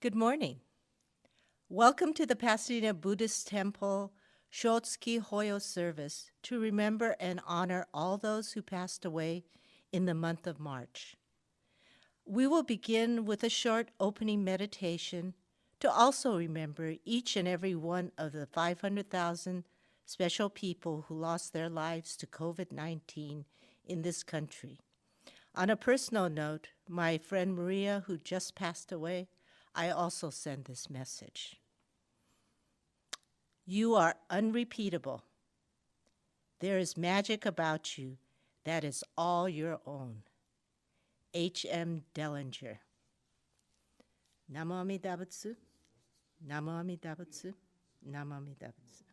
Good morning. Welcome to the Pasadena Buddhist Temple Shotsuki Hoyo service to remember and honor all those who passed away in the month of March. We will begin with a short opening meditation to also remember each and every one of the 500,000 special people who lost their lives to COVID-19 in this country. On a personal note, my friend Maria, who just passed away, I also send this message. You are unrepeatable. There is magic about you that is all your own. H.M. Dellinger. Namo Amida Butsu, Namo Amida Butsu, Namo Amida Butsu.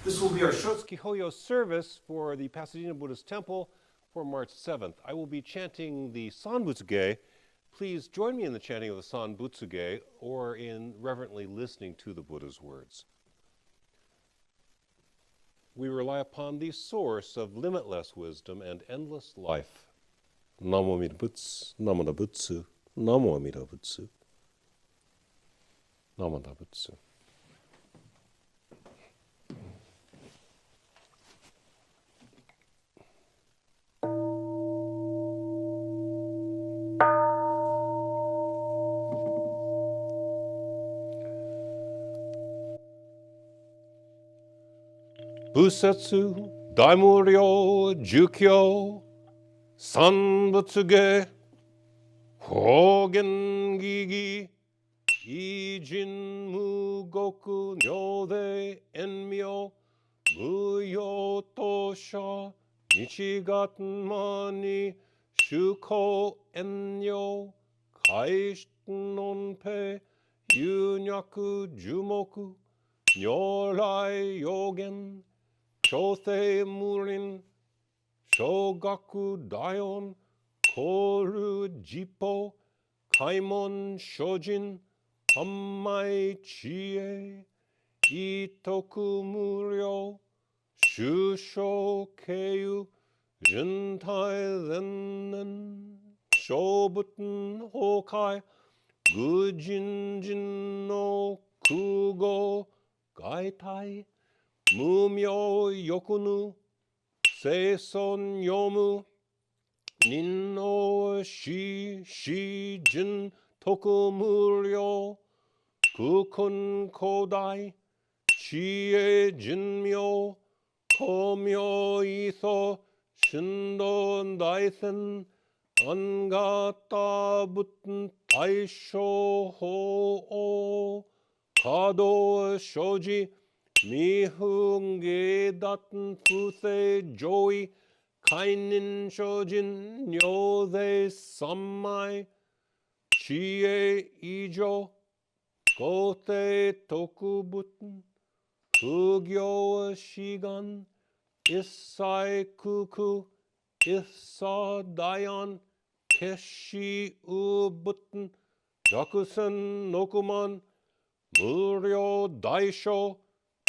This will be our Shotsuki Hoyo service for the Pasadena Buddhist Temple for March 7th. I will be chanting the Sanbutsuge. Please join me in the chanting of the Sanbutsuge or in reverently listening to the Buddha's words. We rely upon the source of limitless wisdom and endless life. Namo Amida Butsu, Namo Amida Butsu, Namo Amida Butsu, Namo Amida Butsu. Busetsu, Daimuryo, Jukyo, Sanbutsuge, Hogen Gigi, Ijin Mugoku, Nyode, Enmyo, Muyo Tosha, Nichigatmani, Shuko Enyo, Kaishten Nonpe, Yunyaku Jumoku, Nyorai Yogen, Shotei Murin, Shogaku Daion, Koru Jippo, Kaimon Shojin, Hammai Chie, Itoku Muryo, Shusho Keiyu, Jintai Zennen, Shobuten Hokai, Gujin Jin no Kugo, Gaitai, Mumyo Yokunu, Seison Yomu, Ninno Shi Jin Tokumuryo, Kukun Kodai, Chie Jinmyo, Komyo Iso, Shindo Daisen, Angata Buten Taisho Ho, Kado Shoji, Mihunge Daten Fuse Joi, Kainin Shojin Nyose Sammai, Chie Ijo, Gote Tokubuten, Kugyo Shigan, Issai Kuku, Issa Dayan, Keshi Ubuten, Yakusen Nokuman, Muryo Daisho,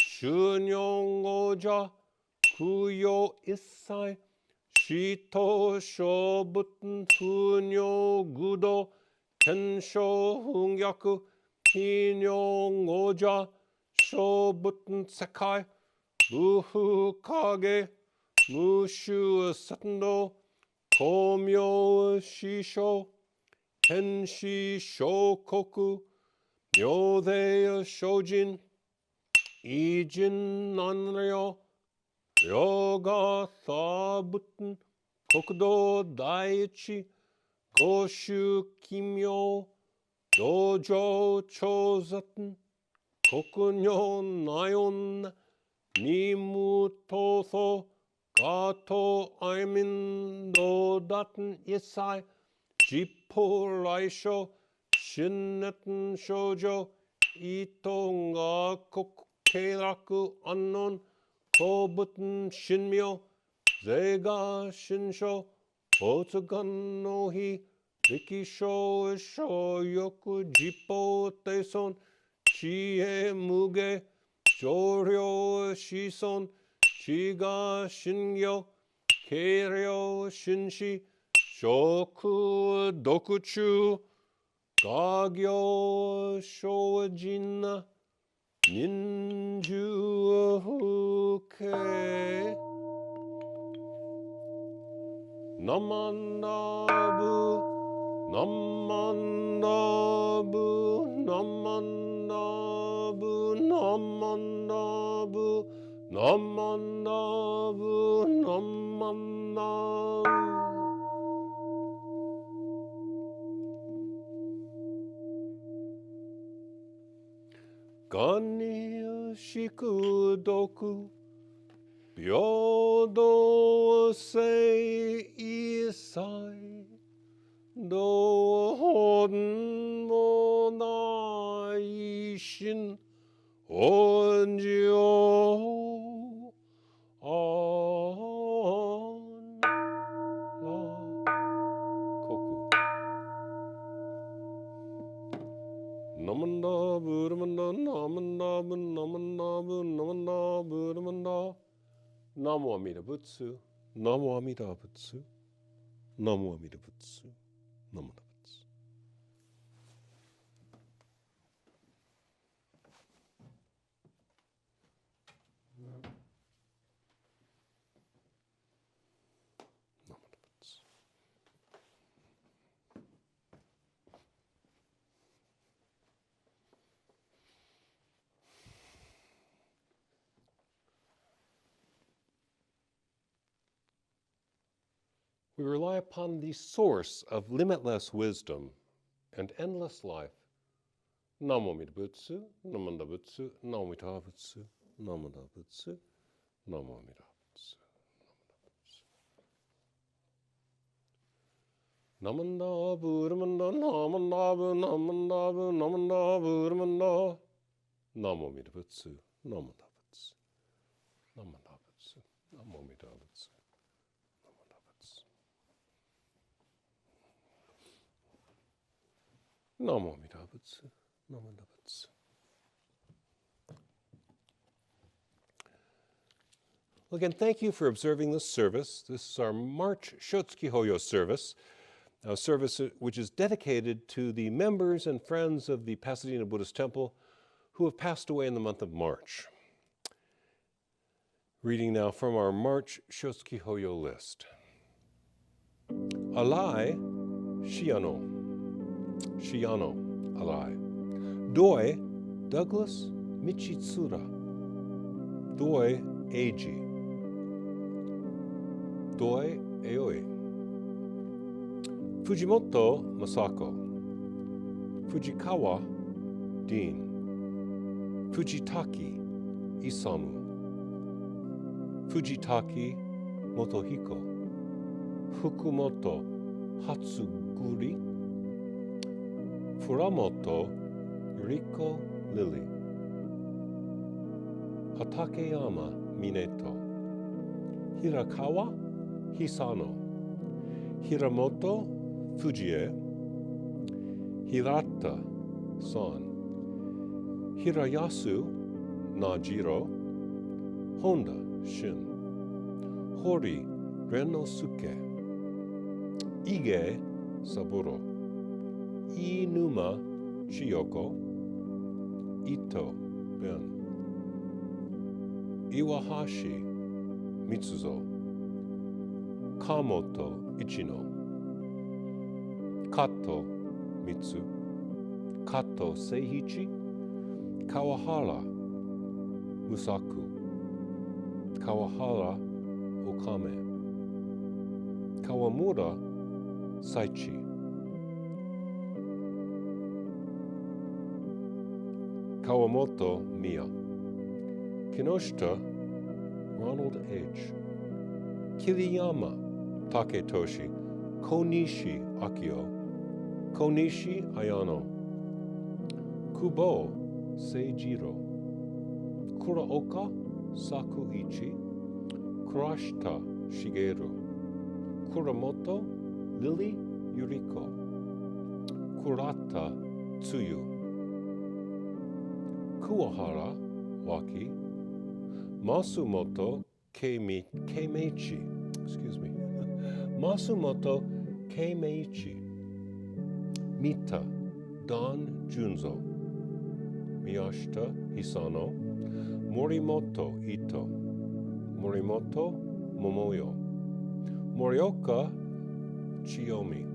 Shunyong Oja, Kuyo Issai, Shito Shobuten Funyo Gudo, Tensho Hungyaku, Hinyong Oja, Shobuten Sekai, Buhu Kage, Mushu Satundo, Komyo Shisho, Tenshi Shokoku, Myode Shojin, Ijin Nanryo, Ryoga Sabuten, Kokudo Daichi, Goshu Kimyo, Dojo Chozaten, Kokunyo Nayon, Nimu Toso, Gato Aimin Dodaten Isai, Jippo Raisho, Shinnetten Shoujo, Itonga Kokeraku Unknown, Kobuten Shinmyo, Zega Shinsho, Otsugan no Hi, Rikisho Shoyoku Jippo Teson, Chie Muge, Joryo Shison, Shiga Shingyo, Keiryo Shinshi, Shoku Dokuchu, 家業精進忍辱不敬ナマンダブナマンダブナマンダブナマンダブナマンダブナマンダブがにしくどく平等性一切道本もない心恩情あんら国ナマンダブルマンダナマンダブナマンダブナマンダブルマンダナモアミダ仏ナモアミダ仏ナモアミダ仏ナモアミダ仏We rely upon the source of limitless wisdom and endless life. Namo Amida Butsu, Namanda Butsu, Namita Butsu, Namada Butsu, Namo Amida Butsu, Namanda Buddhamanda, Namanda Bu, Namanda Bu, Namanda Buddhamanda, Namo Amida Butsu, Namanda Butsu, Namanda Butsu, Namo Amida Butsu. Namo Amida Butsu, Namanda Butsu. Well, again, thank you for observing this service. This is our March Shotsuki Hoyo service, a service which is dedicated to the members and friends of the Pasadena Buddhist Temple who have passed away in the month of March. Reading now from our March Shotsuki Hoyo list. Alai Shiano. Shiano, alai. Doi, Douglas Michitsura. Doi, Eiji. Doi, Aoi. Fujimoto, Masako. Fujikawa, Dean. Fujitaki, Isamu. Fujitaki, Motohiko. Fukumoto, Hatsuguri. Furamoto, Yuriko Lily. Hatakeyama Mineto. Hirakawa Hisano. Hiramoto Fujie. Hirata Son. Hirayasu Najiro. Honda Shin. Hori Renosuke. Ige Saburo. Inuma Chiyoko. Ito Ben. Iwahashi Mitsuzo. Kamoto Ichino. Kato Mitsu. Kato Seiichi. Kawahara Musaku. Kawahara Okame. Kawamura Saichi. Kawamoto Mia. Kinoshita Ronald H. Kiriyama Taketoshi. Konishi Akio. Konishi Ayano. Kubo Seijiro. Kuraoka Sakuichi. Kurashita Shigeru. Kuramoto Lily Yuriko. Kurata Tsuyu. Kuwahara Waki. Masumoto Keimechi. Excuse me. Masumoto Keimechi. Mita Don Junzo, Miyashita Hisano, Morimoto Ito, Morimoto Momoyo, Morioka Chiyomi,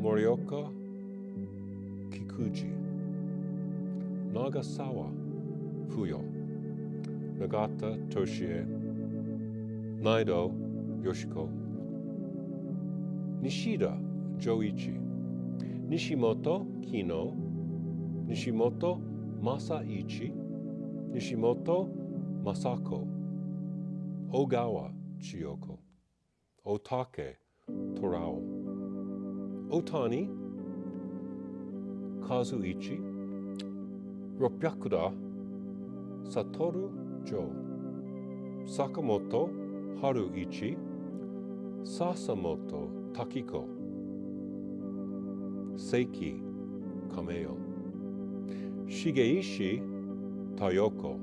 Morioka Kikuji, Nagasawa Fuyo, Nagata Toshie, Naido Yoshiko, Nishida Joichi, Nishimoto Kino, Nishimoto Masaichi, Nishimoto Masako, Ogawa Chiyoko, Otake Torao, Otani Kazuichi, Ropyakuda Satoru Jo, Sakamoto Haruichi, Sasamoto Takiko, Seiki Kameo, Shigeishi Tayoko,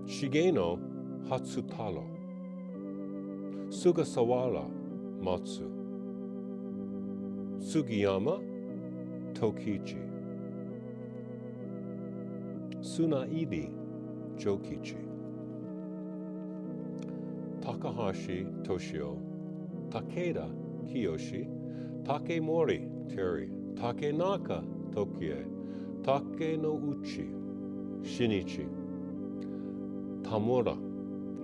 Shigeno Hatsutaro, Sugasawara Matsu, Sugiyama Tokichi, Tsunaibi Jokichi, Takahashi Toshio, Takeda Kiyoshi, Takemori Terry, Takenaka Tokie, Take no Uchi, Shinichi, Tamura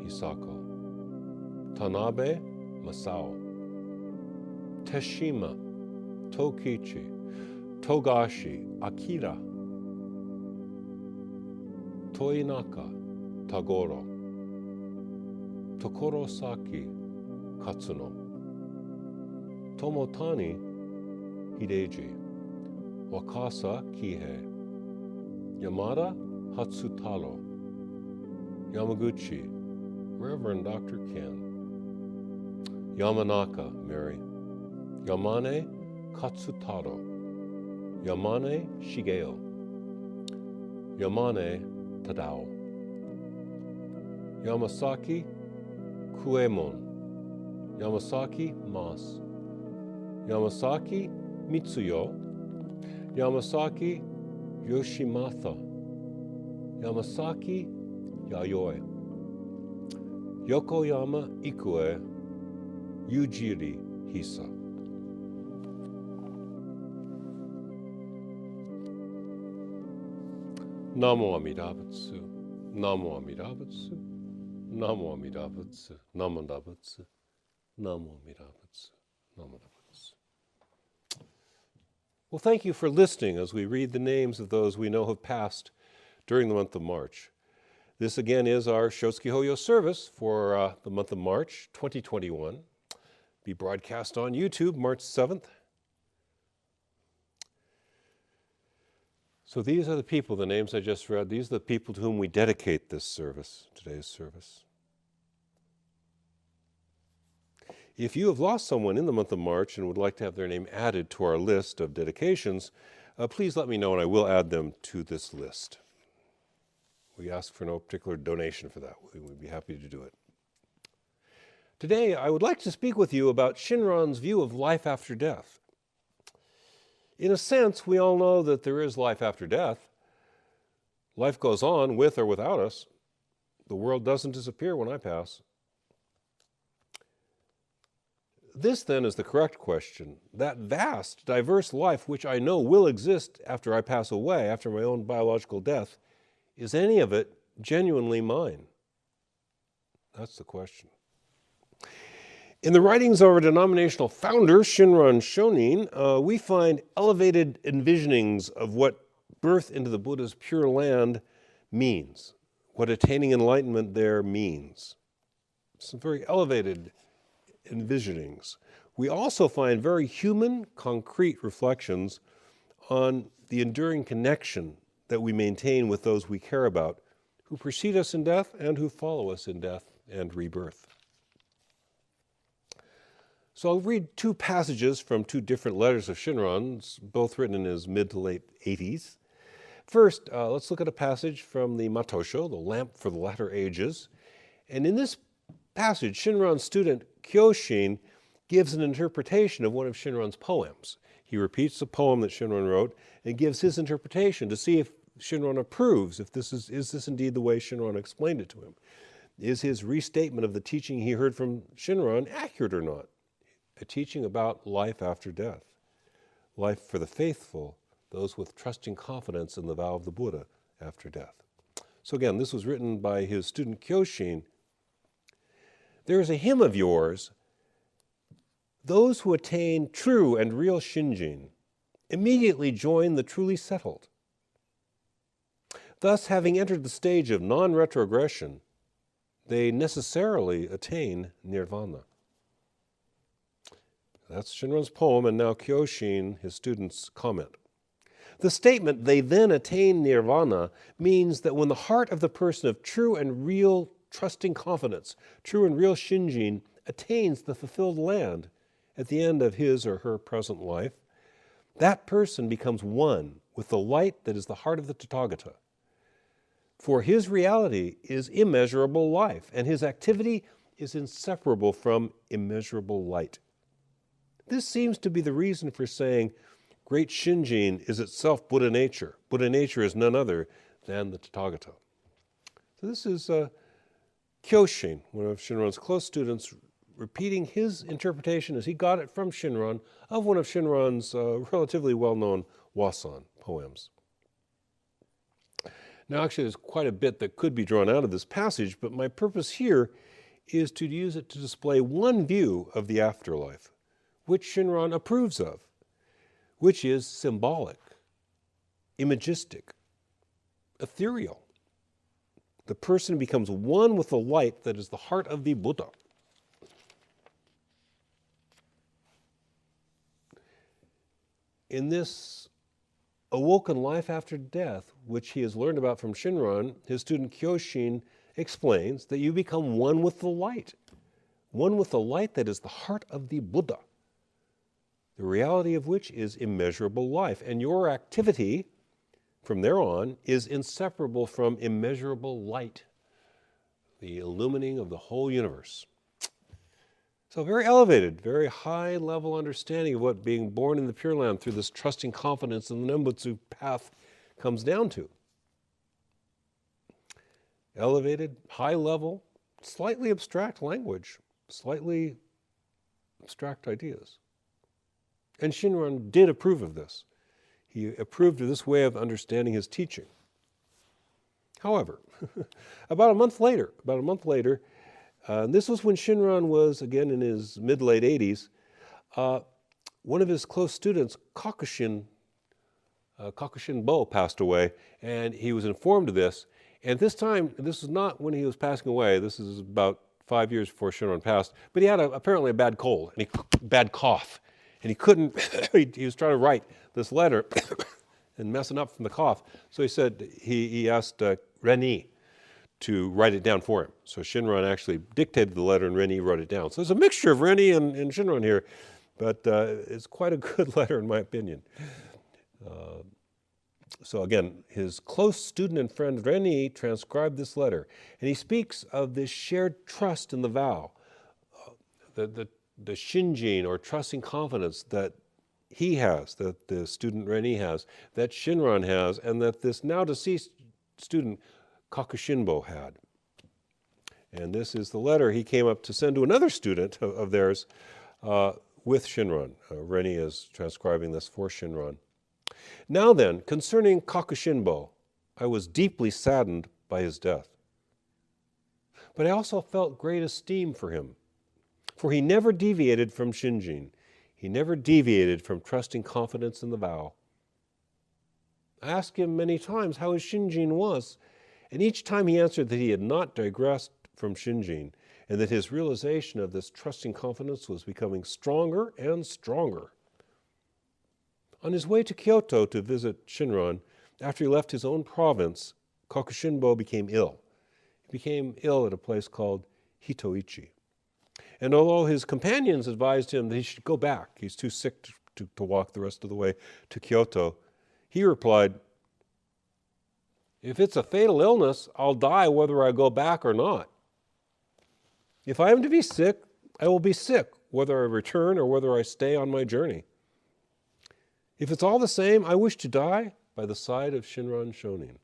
Hisako, Tanabe Masao, Teshima Tokichi, Togashi Akira, Toinaka Tagoro, Tokorosaki Katsuno, Tomotani Hideji, Wakasa Kihei, Yamada Hatsutaro, Yamaguchi, Reverend Dr. Ken, Yamanaka Mary, Yamane Katsutaro, Yamane Shigeo, Yamane Tadao, Yamasaki Kuemon, Yamasaki Mas, Yamasaki Mitsuyo, Yamasaki Yoshimatha, Yamasaki Yayoi, Yokoyama Ikue, Yujiri Hisa. Namo Amida Butsu, Namo Amida Butsu, Namo Amida Butsu, Namo Amida Butsu, Namo Amida Butsu, Namo Amida Butsu. Well, thank you for listening as we read the names of those we know have passed during the month of March. This again is our Shotsuki Hoyo service for the month of March 2021. Be broadcast on YouTube March 7th. So these are the people, the names I just read, these are the people to whom we dedicate this service, today's service. If you have lost someone in the month of March and would like to have their name added to our list of dedications, please let me know and I will add them to this list. We ask for no particular donation for that. We would be happy to do it. Today, I would like to speak with you about Shinran's view of life after death. In a sense, we all know that there is life after death. Life goes on with or without us. The world doesn't disappear when I pass. This, then, is the correct question. That vast, diverse life which I know will exist after I pass away, after my own biological death, is any of it genuinely mine? That's the question. In the writings of our denominational founder, Shinran Shonin, we find elevated envisionings of what birth into the Buddha's pure land means, what attaining enlightenment there means. Some very elevated envisionings. We also find very human, concrete reflections on the enduring connection that we maintain with those we care about, who precede us in death and who follow us in death and rebirth. So I'll read two passages from two different letters of Shinran's, both written in his mid to late 80s. First, let's look at a passage from the Matosho, the Lamp for the Latter Ages. And in this passage, Shinran's student Kyoshin gives an interpretation of one of Shinran's poems. He repeats the poem that Shinran wrote and gives his interpretation to see if Shinran approves, if this is this indeed the way Shinran explained it to him. Is his restatement of the teaching he heard from Shinran accurate or not? A teaching about life after death, life for the faithful, those with trusting confidence in the vow of the Buddha after death. So again, this was written by his student Kyoshin. There is a hymn of yours, those who attain true and real Shinjin immediately join the truly settled. Thus, having entered the stage of non-retrogression, they necessarily attain nirvana. That's Shinran's poem, and now Kyoshin, his student's comment. The statement, they then attain nirvana, means that when the heart of the person of true and real trusting confidence, true and real Shinjin, attains the fulfilled land at the end of his or her present life, that person becomes one with the light that is the heart of the Tathagata. For his reality is immeasurable life, and his activity is inseparable from immeasurable light. This seems to be the reason for saying great Shinjin is itself Buddha nature. Buddha nature is none other than the Tathagata. So this is Kyoshin, one of Shinran's close students, repeating his interpretation as he got it from Shinran of one of Shinran's relatively well-known Wasan poems. Now actually there's quite a bit that could be drawn out of this passage, but my purpose here is to use it to display one view of the afterlife, which Shinran approves of, which is symbolic, imagistic, ethereal. The person becomes one with the light that is the heart of the Buddha. In this awoken life after death, which he has learned about from Shinran, his student Kyoshin explains that you become one with the light that is the heart of the Buddha, the reality of which is immeasurable life. And your activity from there on is inseparable from immeasurable light, the illumining of the whole universe. So very elevated, very high level understanding of what being born in the Pure Land through this trusting confidence in the Nembutsu path comes down to. Elevated, high level, slightly abstract language, slightly abstract ideas. And Shinran did approve of this. He approved of this way of understanding his teaching. However, about a month later, this was when Shinran was, again, in his mid-late 80s. One of his close students, Kakushin Bo, passed away, and he was informed of this. And this time, this was not when he was passing away. This is about 5 years before Shinran passed. But he had apparently a bad cold, and bad cough. And he couldn't, he was trying to write this letter and messing up from the cough. So he said, he asked Reni to write it down for him. So Shinran actually dictated the letter and Reni wrote it down. So there's a mixture of Reni and Shinran here, but it's quite a good letter in my opinion. So again, his close student and friend Reni transcribed this letter, and he speaks of this shared trust in the vow, the Shinjin, or trusting confidence that he has, that the student Reni has, that Shinran has, and that this now deceased student Kakushinbo had. And this is the letter he came up to send to another student of theirs with Shinran. Reni is transcribing this for Shinran. Now then, concerning Kakushinbo, I was deeply saddened by his death. But I also felt great esteem for him, for he never deviated from Shinjin. He never deviated from trusting confidence in the vow. I asked him many times how his Shinjin was, and each time he answered that he had not digressed from Shinjin, and that his realization of this trusting confidence was becoming stronger and stronger. On his way to Kyoto to visit Shinran, after he left his own province, Kakushinbo became ill. He became ill at a place called Hitoichi. And although his companions advised him that he should go back, he's too sick to walk the rest of the way to Kyoto, he replied, "If it's a fatal illness, I'll die whether I go back or not. If I am to be sick, I will be sick, whether I return or whether I stay on my journey." If it's all the same, I wish to die by the side of Shinran Shonin.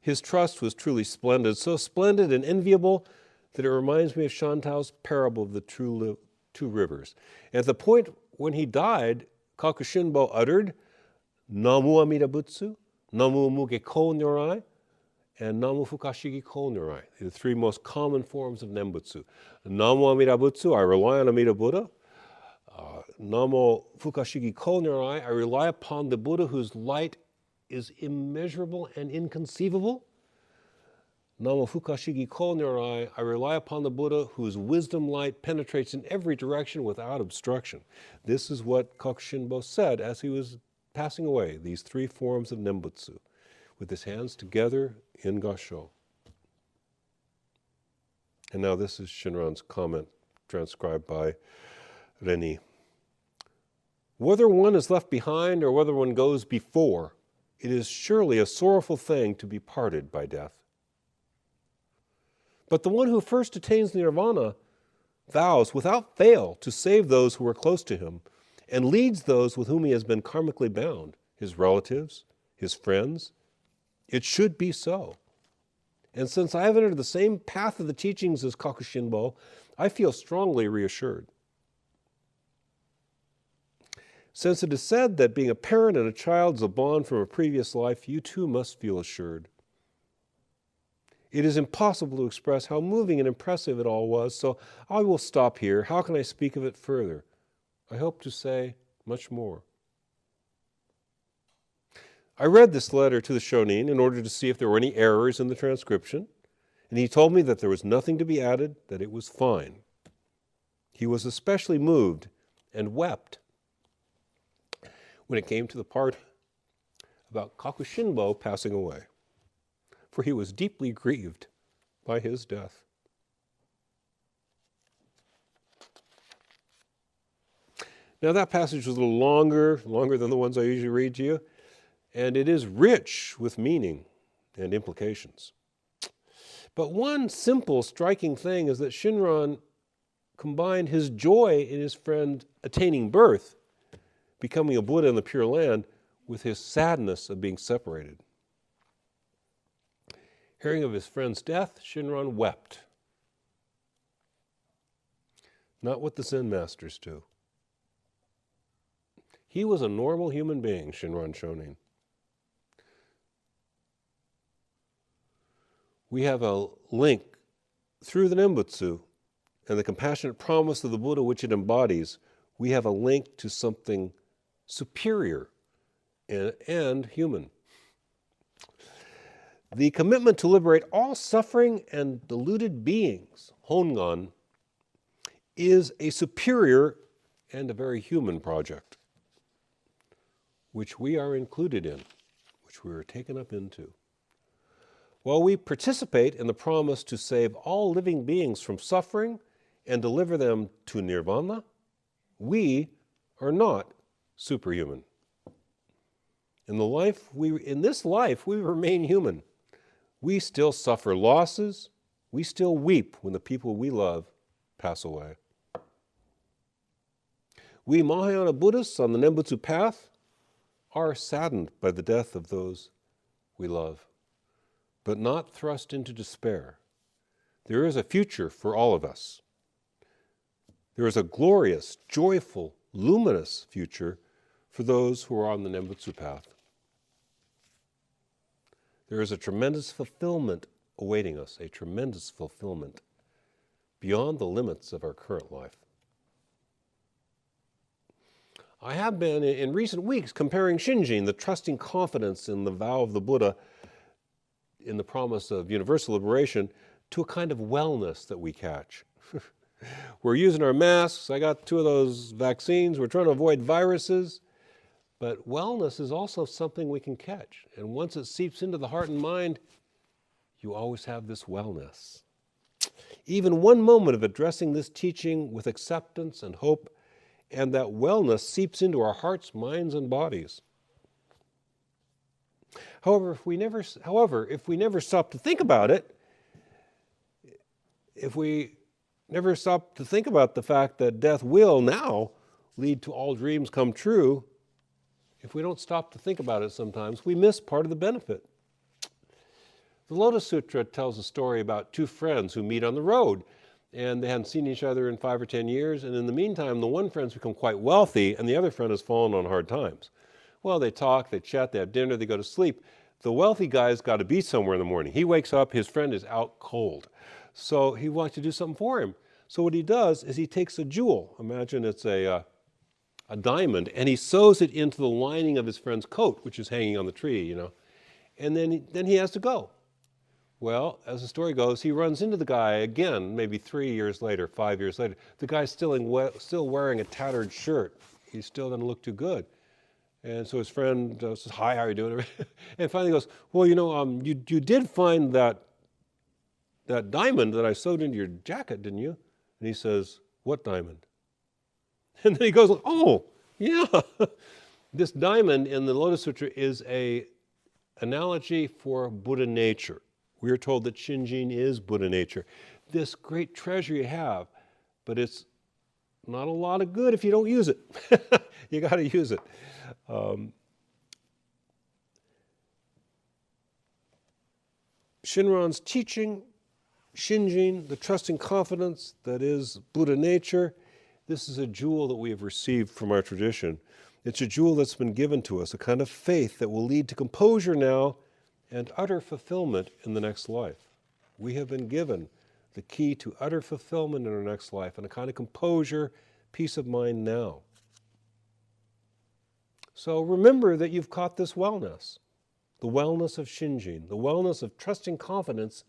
His trust was truly splendid, so splendid and enviable that it reminds me of Shantao's parable of the two rivers. At the point when he died, Kakushinbo uttered, Namu Amida Butsu, Namu Muge Ko Nyorai, and Namu Fukashigi Ko Nyorai, the three most common forms of Nembutsu. Namu Amida Butsu, I rely on Amida Buddha. Namu Fukashigi Ko Nyorai, I rely upon the Buddha whose light is immeasurable and inconceivable. Namu Fukashigi Ko Nyorai, I rely upon the Buddha whose wisdom light penetrates in every direction without obstruction. This is what Kakushinbo said as he was passing away, these three forms of Nembutsu, with his hands together in Gasho. And now this is Shinran's comment, transcribed by Reni. Whether one is left behind or whether one goes before, it is surely a sorrowful thing to be parted by death. But the one who first attains nirvana vows without fail to save those who are close to him and leads those with whom he has been karmically bound, his relatives, his friends. It should be so. And since I have entered the same path of the teachings as Kakushinbo, I feel strongly reassured. Since it is said that being a parent and a child is a bond from a previous life, you too must feel assured. It is impossible to express how moving and impressive it all was, so I will stop here. How can I speak of it further? I hope to say much more. I read this letter to the Shonin in order to see if there were any errors in the transcription, and he told me that there was nothing to be added, that it was fine. He was especially moved and wept when it came to the part about Kakushinbo passing away, for he was deeply grieved by his death. Now that passage was a little longer than the ones I usually read to you, and it is rich with meaning and implications. But one simple, striking thing is that Shinran combined his joy in his friend attaining birth, becoming a Buddha in the Pure Land, with his sadness of being separated. Hearing of his friend's death, Shinran wept. Not what the Zen masters do. He was a normal human being, Shinran Shonin. We have a link through the Nembutsu and the compassionate promise of the Buddha which it embodies. We have a link to something superior and human. The commitment to liberate all suffering and deluded beings, Hongan, is a superior and a very human project, which we are included in, which we are taken up into. While we participate in the promise to save all living beings from suffering and deliver them to nirvana, we are not superhuman. In this life, we remain human. We still suffer losses. We still weep when the people we love pass away. We Mahayana Buddhists on the Nembutsu path are saddened by the death of those we love, but not thrust into despair. There is a future for all of us. There is a glorious, joyful, luminous future for those who are on the Nembutsu path. There is a tremendous fulfillment awaiting us, a tremendous fulfillment beyond the limits of our current life. I have been, in recent weeks, comparing Shinjin, the trusting confidence in the vow of the Buddha, in the promise of universal liberation, to a kind of wellness that we catch. We're using our masks. I got 2 of those vaccines. We're trying to avoid viruses. But wellness is also something we can catch. And once it seeps into the heart and mind, you always have this wellness. Even one moment of addressing this teaching with acceptance and hope, and that wellness seeps into our hearts, minds, and bodies. However, if we never stop to think about it, if we never stop to think about the fact that death will now lead to all dreams come true, if we don't stop to think about it sometimes, we miss part of the benefit. The Lotus Sutra tells a story about two friends who meet on the road, and they hadn't seen each other in 5 or 10 years, and in the meantime, the one friend's become quite wealthy, and the other friend has fallen on hard times. Well, they talk, they chat, they have dinner, they go to sleep. The wealthy guy's got to be somewhere in the morning. He wakes up, his friend is out cold. So he wants to do something for him. So what he does is he takes a jewel, imagine it's a diamond, and he sews it into the lining of his friend's coat, which is hanging on the tree, and then he has to go. Well, as the story goes, he runs into the guy again, maybe 3 years later, 5 years later. The guy's still wearing a tattered shirt. He still doesn't look too good. And so his friend says, "Hi, how are you doing?" And finally goes, "Well, you did find that diamond that I sewed into your jacket, didn't you?" And he says, "What diamond?" And then he goes, "Oh, yeah." This diamond in the Lotus Sutra is an analogy for Buddha nature. We are told that Shinjin is Buddha nature. This great treasure you have, but it's not a lot of good if you don't use it. You got to use it. Shinran's teaching, Shinjin, the trusting confidence that is Buddha nature, this is a jewel that we have received from our tradition. It's a jewel that's been given to us, a kind of faith that will lead to composure now and utter fulfillment in the next life. We have been given the key to utter fulfillment in our next life and a kind of composure, peace of mind now. So remember that you've caught this wellness, the wellness of Shinjin, the wellness of trusting confidence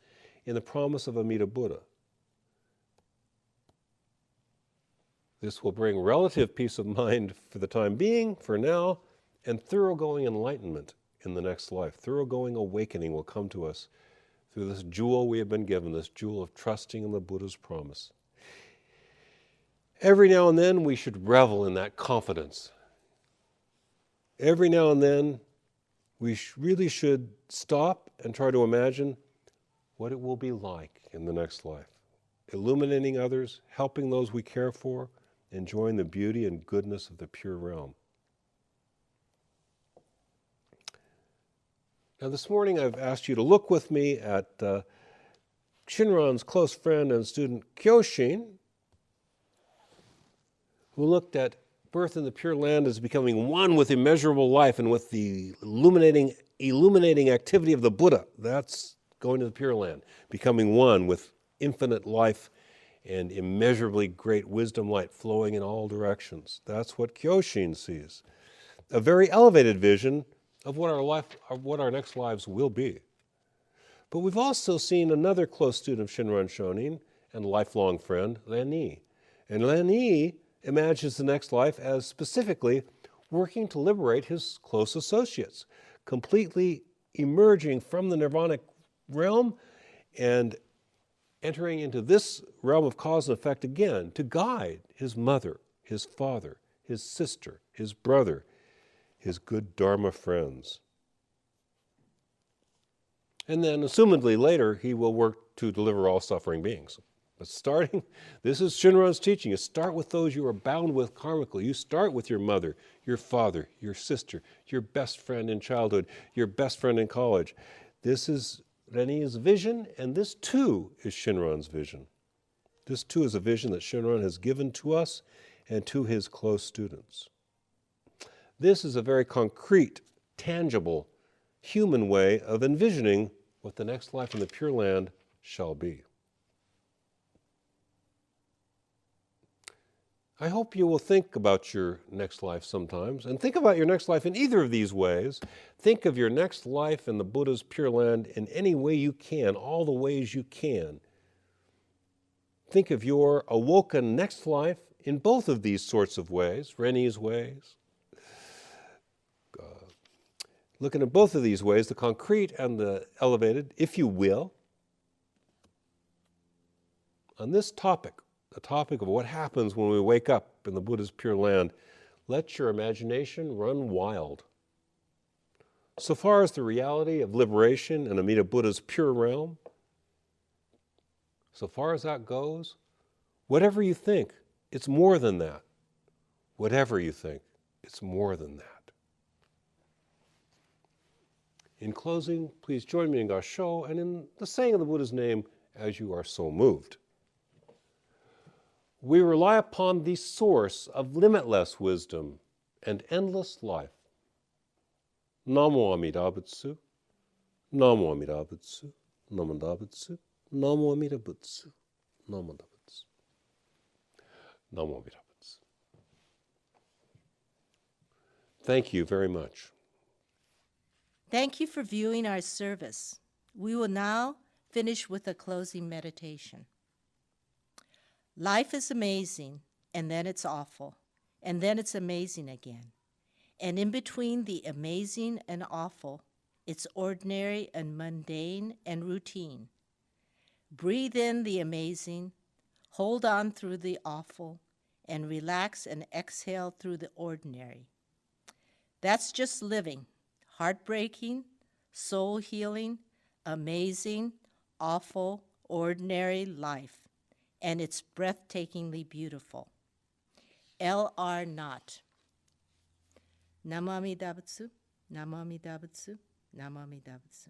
in the promise of Amida Buddha. This will bring relative peace of mind for the time being, for now, and thoroughgoing enlightenment in the next life. Thoroughgoing awakening will come to us through this jewel we have been given, this jewel of trusting in the Buddha's promise. Every now and then we should revel in that confidence. Every now and then we really should stop and try to imagine what it will be like in the next life. Illuminating others, helping those we care for, enjoying the beauty and goodness of the pure realm. Now this morning I've asked you to look with me at Shinran's close friend and student Kyoshin, who looked at birth in the Pure Land as becoming one with immeasurable life and with the illuminating activity of the Buddha. That's going to the Pure Land, becoming one with infinite life and immeasurably great wisdom light flowing in all directions. That's what Kyoshin sees. A very elevated vision of what our next lives will be. But we've also seen another close student of Shinran Shonin and lifelong friend, Lan-Yi. And Lan-Yi imagines the next life as specifically working to liberate his close associates, completely emerging from the nirvanic realm and entering into this realm of cause and effect again to guide his mother, his father, his sister, his brother, his good Dharma friends. And then, assumedly later, he will work to deliver all suffering beings. But starting, this is Shinran's teaching. You start with those you are bound with karmically. You start with your mother, your father, your sister, your best friend in childhood, your best friend in college. This is Rennie's vision, and this too is Shinran's vision. This too is a vision that Shinran has given to us and to his close students. This is a very concrete, tangible, human way of envisioning what the next life in the Pure Land shall be. I hope you will think about your next life sometimes, and think about your next life in either of these ways. Think of your next life in the Buddha's Pure Land in any way you can, all the ways you can. Think of your awoken next life in both of these sorts of ways, Rennie's ways. Looking at both of these ways, the concrete and the elevated, if you will. On this topic, the topic of what happens when we wake up in the Buddha's Pure Land, let your imagination run wild. So far as the reality of liberation in Amida Buddha's pure realm, so far as that goes, whatever you think, it's more than that. Whatever you think, it's more than that. In closing, please join me in Gasho and in the saying of the Buddha's name as you are so moved. We rely upon the source of limitless wisdom and endless life. Namo Amida Butsu, Namo Amida Butsu, Namo Amida Butsu, Namo Amida Butsu, Namo Amida Butsu, Namo Amida Butsu. Thank you very much. Thank you for viewing our service. We will now finish with a closing meditation. Life is amazing, and then it's awful, and then it's amazing again. And in between the amazing and awful, it's ordinary and mundane and routine. Breathe in the amazing, hold on through the awful, and relax and exhale through the ordinary. That's just living, heartbreaking, soul healing, amazing, awful, ordinary life. And it's breathtakingly beautiful. L.R. Knott. Namo Amida Butsu, Namo Amida Butsu, Namo Amida Butsu.